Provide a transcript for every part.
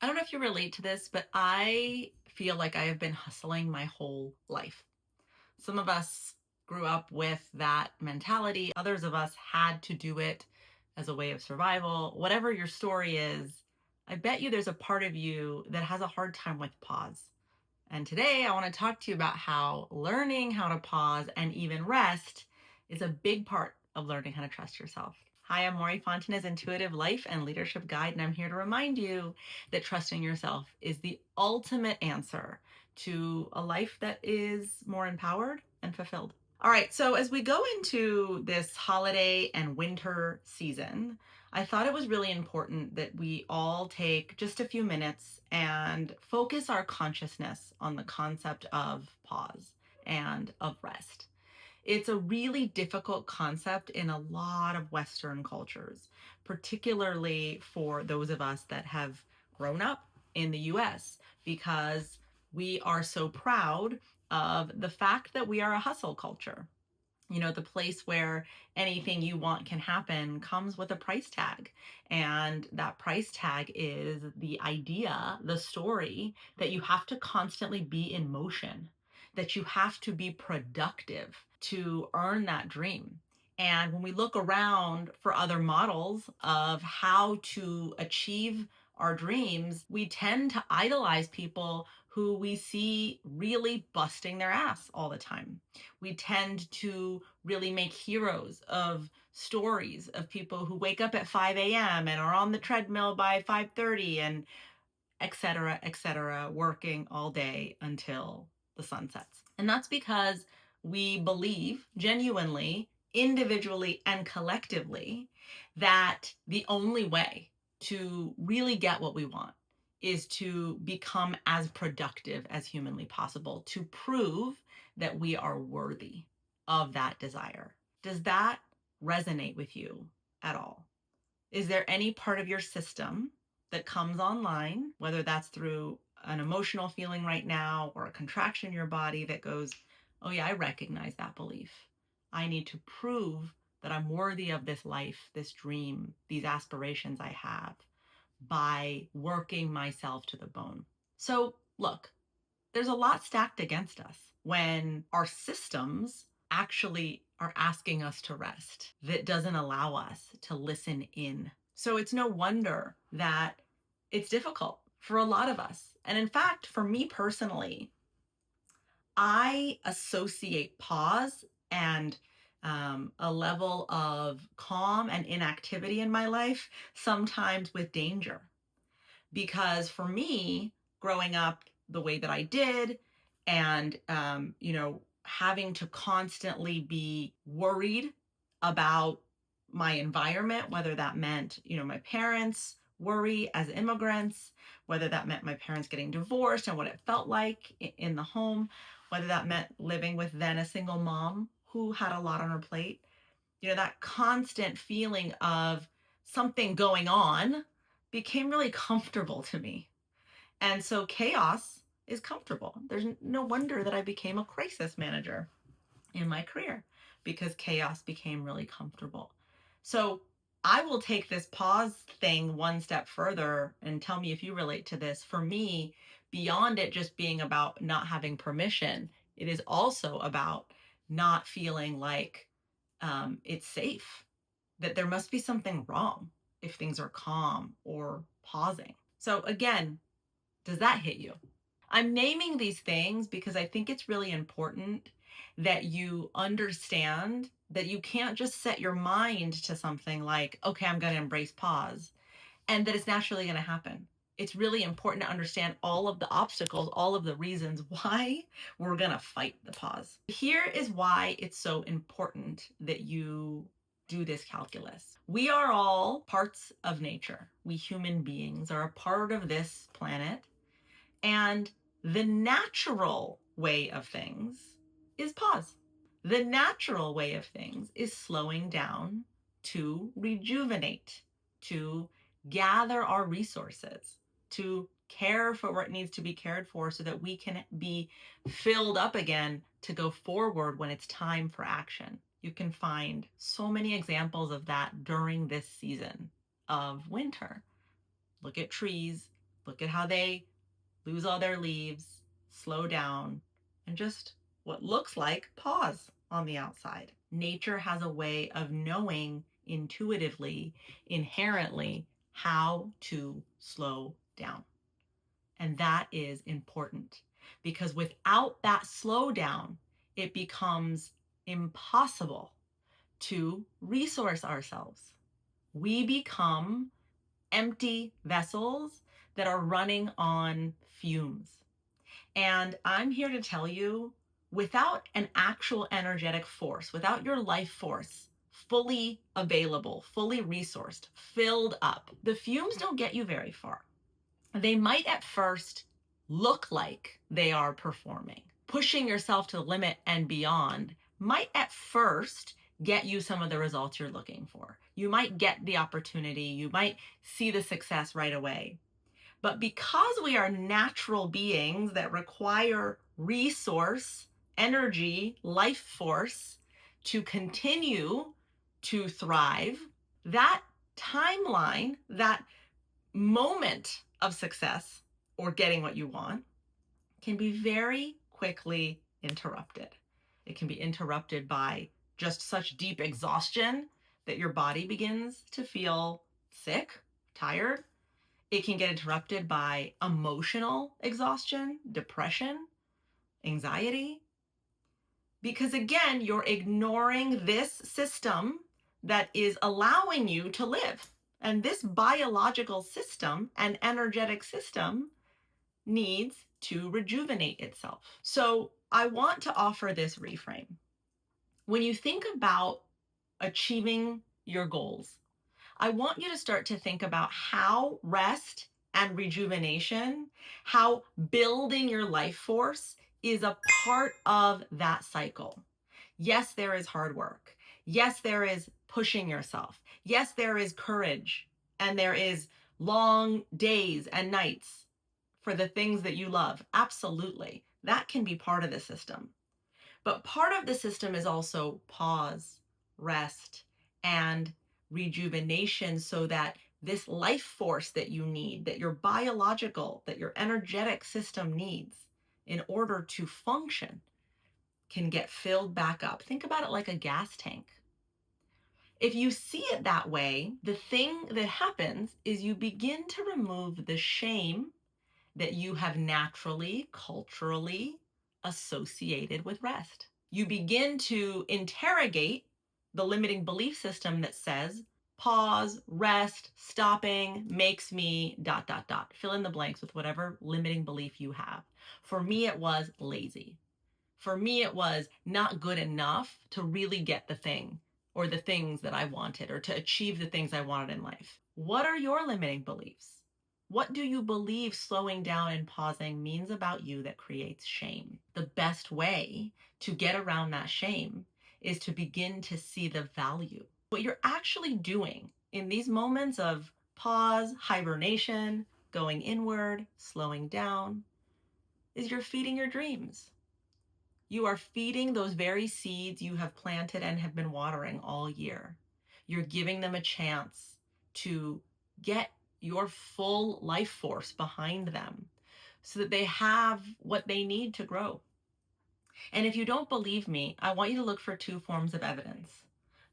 I don't know if you relate to this, but I feel like I have been hustling my whole life. Some of us grew up with that mentality, others of us had to do it as a way of survival. Whatever your story is, I bet you there's a part of you that has a hard time with pause. And today I want to talk to you about how learning how to pause and even rest is a big part of learning how to trust yourself. Hi, I'm Mory, Intuitive Life and Leadership Guide, and I'm here to remind you that trusting yourself is the ultimate answer to a life that is more empowered and fulfilled. All right, so as we go into this holiday and winter season, I thought it was really important that we all take just a few minutes and focus our consciousness on the concept of pause and of rest. It's a really difficult concept in a lot of Western cultures, particularly for those of us that have grown up in the US, because we are so proud of the fact that we are a hustle culture. The place where anything you want can happen comes with a price tag. And that price tag is the idea, the story that you have to constantly be in motion, that you have to be productive to earn that dream. And when we look around for other models of how to achieve our dreams, we tend to idolize people who we see really busting their ass all the time. We tend to really make heroes of stories of people who wake up at 5 a.m. and are on the treadmill by 5:30 and et cetera, working all day until the sun sets. And that's because we believe genuinely, individually and collectively, that the only way to really get what we want is to become as productive as humanly possible, to prove that we are worthy of that desire. Does that resonate with you at all? Is there any part of your system that comes online, whether that's through an emotional feeling right now or a contraction in your body that goes, oh, yeah, I recognize that belief. I need to prove that I'm worthy of this life, this dream, these aspirations I have by working myself to the bone. So, look, there's a lot stacked against us when our systems actually are asking us to rest that doesn't allow us to listen in. So it's no wonder that it's difficult for a lot of us. And in fact, for me personally, I associate pause and a level of calm and inactivity in my life sometimes with danger. Because for me, growing up the way that I did, and having to constantly be worried about my environment, whether that meant my parents worry as immigrants, whether that meant my parents getting divorced and what it felt like in the home, whether that meant living with then a single mom who had a lot on her plate. That constant feeling of something going on became really comfortable to me. And so chaos is comfortable. There's no wonder that I became a crisis manager in my career because chaos became really comfortable. So I will take this pause thing one step further and tell me if you relate to this. For me, beyond it just being about not having permission, it is also about not feeling like it's safe, that there must be something wrong if things are calm or pausing. So, again, does that hit you? I'm naming these things because I think it's really important that you understand that you can't just set your mind to something like, okay, I'm going to embrace pause, and that it's naturally going to happen. It's really important to understand all of the obstacles, all of the reasons why we're going to fight the pause. Here is why it's so important that you do this calculus. We are all parts of nature. We human beings are a part of this planet. And the natural way of things is pause. The natural way of things is slowing down to rejuvenate, to gather our resources, to care for what needs to be cared for so that we can be filled up again to go forward when it's time for action. You can find so many examples of that during this season of winter. Look at trees, Look at how they lose all their leaves, slow down, and just what looks like pause on the outside. Nature has a way of knowing intuitively, inherently, how to slow down. And that is important because without that slowdown, it becomes impossible to resource ourselves. We become empty vessels that are running on fumes. And I'm here to tell you, without an actual energetic force, without your life force fully available, fully resourced, filled up, the fumes don't get you very far. They might at first look like they are performing. Pushing yourself to the limit and beyond might at first get you some of the results you're looking for. You might get the opportunity, you might see the success right away. But because we are natural beings that require resource, energy, life force to continue to thrive, that timeline, that moment of success or getting what you want can be very quickly interrupted. It can be interrupted by just such deep exhaustion that your body begins to feel sick, tired. It can get interrupted by emotional exhaustion, depression, anxiety, because again, you're ignoring this system that is allowing you to live. And this biological system and energetic system needs to rejuvenate itself. So I want to offer this reframe. When you think about achieving your goals, I want you to start to think about how rest and rejuvenation, how building your life force is a part of that cycle. Yes, there is hard work. Yes, there is pushing yourself. Yes, there is courage. And there is long days and nights for the things that you love. Absolutely. That can be part of the system. But part of the system is also pause, rest, and rejuvenation so that this life force that you need, that your biological, that your energetic system needs in order to function can get filled back up. Think about it like a gas tank. If you see it that way, the thing that happens is you begin to remove the shame that you have naturally, culturally associated with rest. You begin to interrogate the limiting belief system that says, pause, rest, stopping makes me ... Fill in the blanks with whatever limiting belief you have. For me, it was lazy. For me, it was not good enough to really get the thing or the things that I wanted or to achieve the things I wanted in life. What are your limiting beliefs? What do you believe slowing down and pausing means about you that creates shame? The best way to get around that shame is to begin to see the value. What you're actually doing in these moments of pause, hibernation, going inward, slowing down, is you're feeding your dreams. You are feeding those very seeds you have planted and have been watering all year. You're giving them a chance to get your full life force behind them so that they have what they need to grow. And if you don't believe me, I want you to look for two forms of evidence.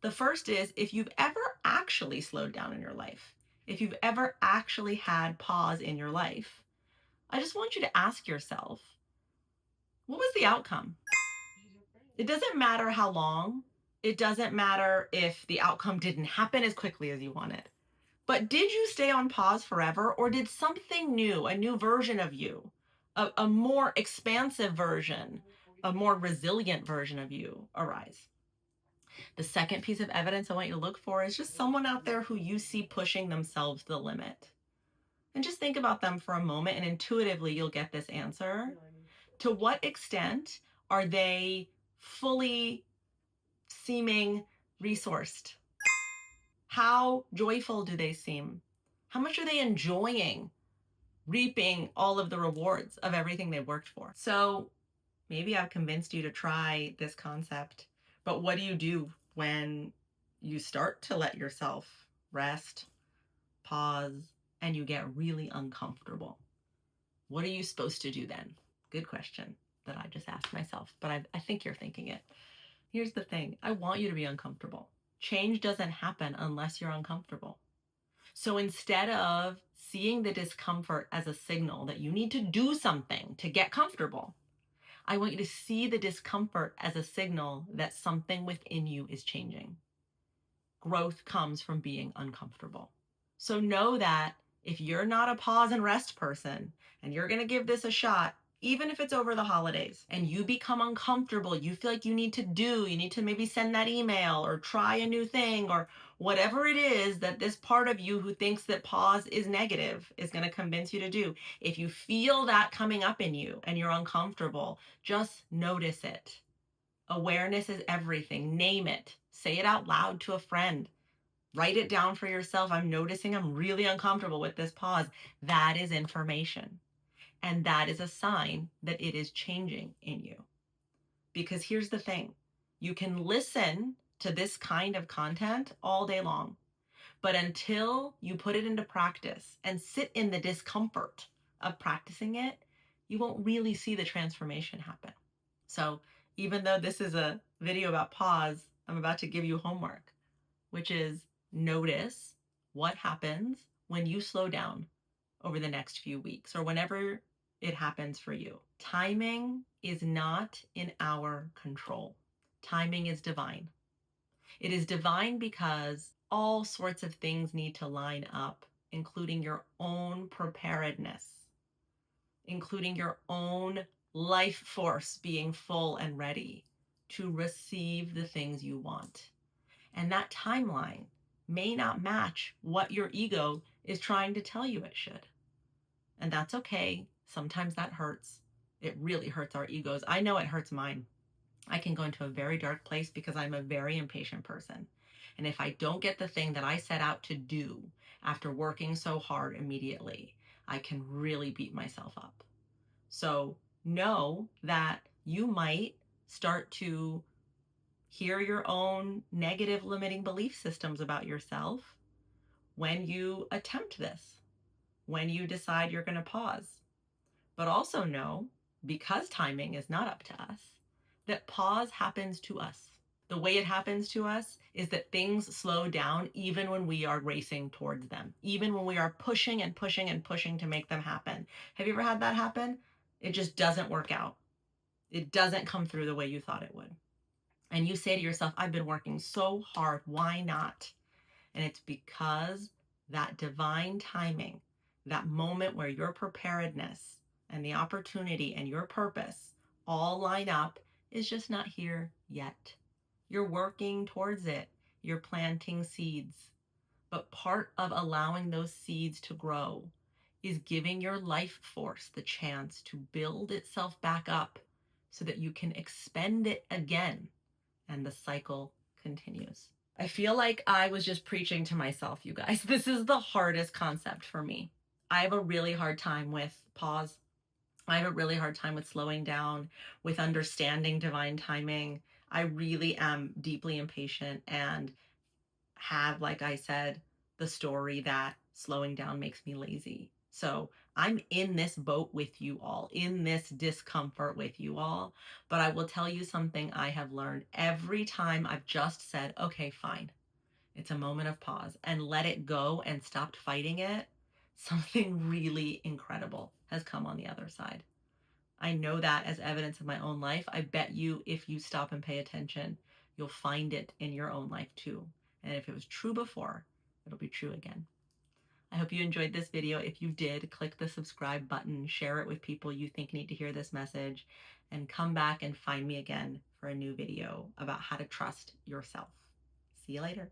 The first is if you've ever actually slowed down in your life, if you've ever actually had pause in your life, I just want you to ask yourself, what was the outcome? It doesn't matter how long. It doesn't matter if the outcome didn't happen as quickly as you wanted. But did you stay on pause forever, or did something new, a new version of you, a more expansive version, a more resilient version of you arise? The second piece of evidence I want you to look for is just someone out there who you see pushing themselves to the limit. And just think about them for a moment, and intuitively you'll get this answer. To what extent are they fully seeming resourced? How joyful do they seem? How much are they enjoying reaping all of the rewards of everything they worked for? So maybe I've convinced you to try this concept, but what do you do when you start to let yourself rest, pause, and you get really uncomfortable? What are you supposed to do then? Good question that I just asked myself, but I think you're thinking it. Here's the thing. I want you to be uncomfortable. Change doesn't happen unless you're uncomfortable. So instead of seeing the discomfort as a signal that you need to do something to get comfortable, I want you to see the discomfort as a signal that something within you is changing. Growth comes from being uncomfortable. So know that if you're not a pause and rest person and you're going to give this a shot, even if it's over the holidays and you become uncomfortable, you feel like you need to maybe send that email or try a new thing or whatever it is that this part of you who thinks that pause is negative is going to convince you to do. If you feel that coming up in you and you're uncomfortable, just notice it. Awareness is everything. Name it. Say it out loud to a friend. Write it down for yourself. I'm noticing I'm really uncomfortable with this pause. That is information. And that is a sign that it is changing in you. Because here's the thing, you can listen to this kind of content all day long, but until you put it into practice and sit in the discomfort of practicing it, you won't really see the transformation happen. So even though this is a video about pause, I'm about to give you homework, which is notice what happens when you slow down over the next few weeks or whenever it happens for you. Timing is not in our control. Timing is divine. It is divine because all sorts of things need to line up, including your own preparedness, including your own life force being full and ready to receive the things you want. And that timeline may not match what your ego is trying to tell you it should. And that's okay. Sometimes that hurts. It really hurts our egos. I know it hurts mine. I can go into a very dark place because I'm a very impatient person. And if I don't get the thing that I set out to do after working so hard immediately, I can really beat myself up. So know that you might start to hear your own negative limiting belief systems about yourself when you attempt this, when you decide you're going to pause. But also know, because timing is not up to us, that pause happens to us. The way it happens to us is that things slow down even when we are racing towards them, even when we are pushing and pushing and pushing to make them happen. Have you ever had that happen? It just doesn't work out. It doesn't come through the way you thought it would. And you say to yourself, I've been working so hard, why not? And it's because that divine timing, that moment where your preparedness and the opportunity and your purpose all line up, is just not here yet. You're working towards it. You're planting seeds. But part of allowing those seeds to grow is giving your life force the chance to build itself back up so that you can expend it again and the cycle continues. I feel like I was just preaching to myself, you guys. This is the hardest concept for me. I have a really hard time with pause. I have a really hard time with slowing down, with understanding divine timing. I really am deeply impatient and have, like I said, the story that slowing down makes me lazy. So I'm in this boat with you all, in this discomfort with you all. But I will tell you something I have learned every time I've just said, okay, fine. It's a moment of pause and let it go and stopped fighting it. Something really incredible has come on the other side. I know that as evidence of my own life. I bet you if you stop and pay attention, you'll find it in your own life too. And if it was true before, it'll be true again. I hope you enjoyed this video. If you did, click the subscribe button, share it with people you think need to hear this message, and come back and find me again for a new video about how to trust yourself. See you later.